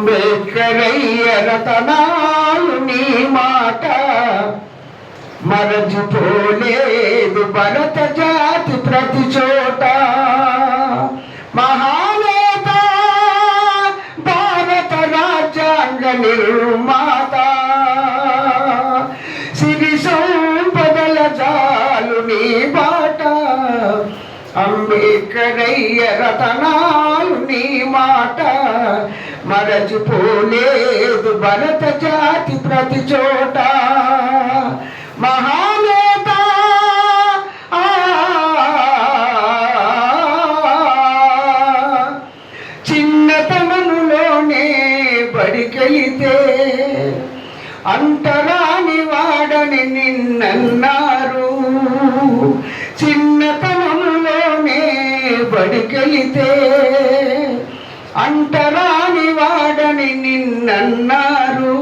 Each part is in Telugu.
అంబేద్కరయ్య రతనాలు నీ మాట మరచిపోలేదు భరత జాతి ప్రతి చోట. మహానేత భారత రాజ్యాంగ నిర్మాత సిరి సంపదల జాలు నీ బాట. అంబేద్కరయ్య రతనాలు నీ మాట మరచిపోలేదు భరత జాతి ప్రతి చోట. మహానేత చిన్నతనములోనే బడికెళితే అంటరాని వాడని నిన్నన్నారు. చిన్నతనములోనే బడికెళితే అంటరాని వాడని నిన్నన్నారు.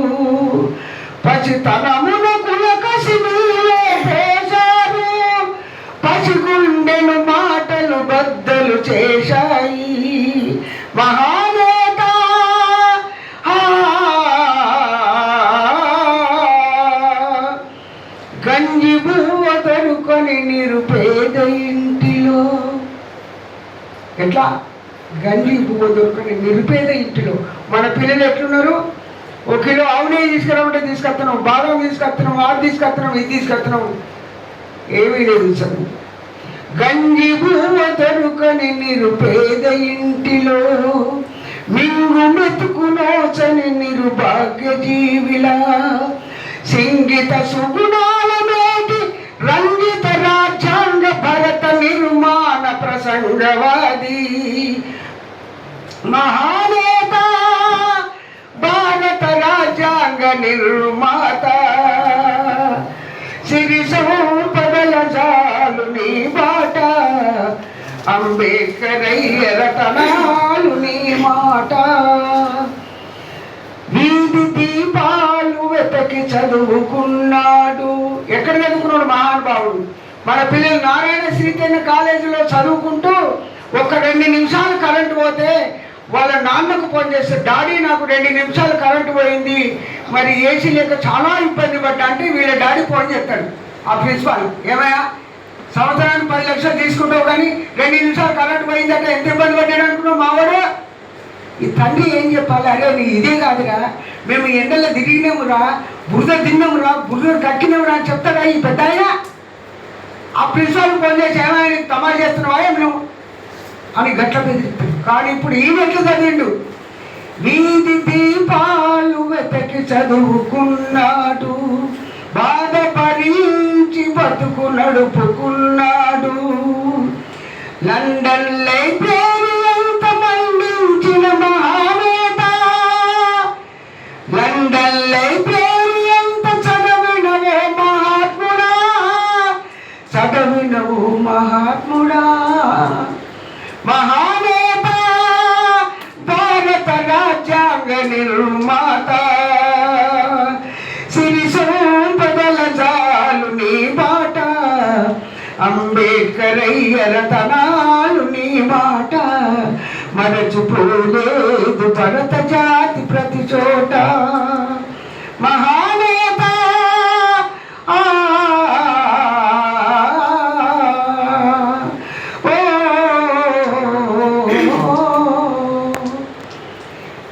పసితనమున కులకసి నీవే వేశారు. పసిగుండెను మాటలు బద్దలు చేశాయి. మహానేత గంజి బువ్వ దొరుకొని నిరుపేద ఇంటిలో. ఎట్లా గంజి బువ్వ దొరుకొని నిరుపేద ఇంటిలో మన పిల్లలు ఎట్లున్నారు? ఒక కిలో ఆవునే తీసుకురామంటే తీసుకొస్తున్నాం, బాదం తీసుకొస్తున్నాం, అది తీసుకొస్తున్నాం, ఇది తీసుకొస్తున్నాం, ఏమీ లేదు చదువు. గంజి బువ్వ దొరుకొని నిరుపేద ఇంటిలో మింగు మెతుకునోచని నిరుభాగ్య జీవిలా సింగిత సుగుణాల మేటి రంజిత రాజ్యాంగ భరత నిర్మాణ ప్రసంగవాది. మహానేత భారత రాజ్యాంగ నిర్మాత సిరి సంపదల జాలు నీ బాట. అంబేద్కరయ్య రతనాలు నీ మాట. వీధి దీపాలు వెతకి చదువుకున్నాడు. ఎక్కడ చదువుకున్నాడు మహానుభావుడు? మన పిల్లలు నారాయణ శ్రీచైతన్య కాలేజీలో చదువుకుంటూ ఒక 2 నిమిషాలు కరెంటు పోతే వాళ్ళ నాన్నకు ఫోన్ చేస్తే, డాడీ నాకు 2 నిమిషాలు కరెంటు పోయింది, మరి ఏసీ లేక చాలా ఇబ్బంది పడ్డా అంటే వీళ్ళ డాడీ ఫోన్ చేస్తాడు ఆ ప్రిన్సిపాల్, ఏమయ్యా సంవత్సరానికి 10 లక్షలు తీసుకుంటావు కానీ 2 నిమిషాలు కరెంటు పోయిందంటే ఎంత ఇబ్బంది పడ్డాడు అనుకున్నావు మావాడు. ఈ తండ్రి ఏం చెప్పాలి? అరే నీ ఇదే కాదురా, మేము ఎండల్లో తిరిగినామురా, బురద తిన్నామురా, బురద కక్కినామురా అని చెప్తాడా ఈ పెద్ద ఆయన? ఆ ప్రిన్సిపాల్ ఫోన్ చేసి ఏమైనా తమాషా చేస్తున్నావా నువ్వు అని గట్ల బెదిరిస్తాడు. కానీ ఇప్పుడు ఈయన ఎట్లా చదివిండు? వీధి దీపాలు వెతకి చదువుకున్నాడు, బాధపరించి బతుకు నడుపుకున్నాడు. లండన్ లైబ్రరీ ఎంత మండించిన మహానేత, లండన్ లైబ్రరీ ఎంత చదవినవో మహాత్ముడా, చదవినవు మహాత్ముడా. మహానేత భారత రాజ్యాంగ నిర్మాత సిరి సంపదల జాలు నీ బాట. అంబేద్కరయ్య రతనాలు నీ మాట మరచిపోలేదు భరత జాతి ప్రతి చోట. మహానేత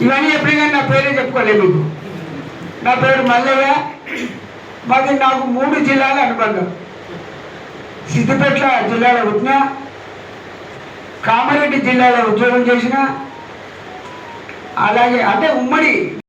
ఇవన్నీ ఎప్పుడైనా నా పేరే చెప్పుకోలేదు మీకు. నా పేరు మల్లయ్య. మాది నాకు 3 జిల్లాల అనుబంధం. సిద్దిపేట జిల్లాలో పుట్టిన, కామారెడ్డి జిల్లాలో ఉద్యోగం చేసిన, అలాగే అంటే ఉమ్మడి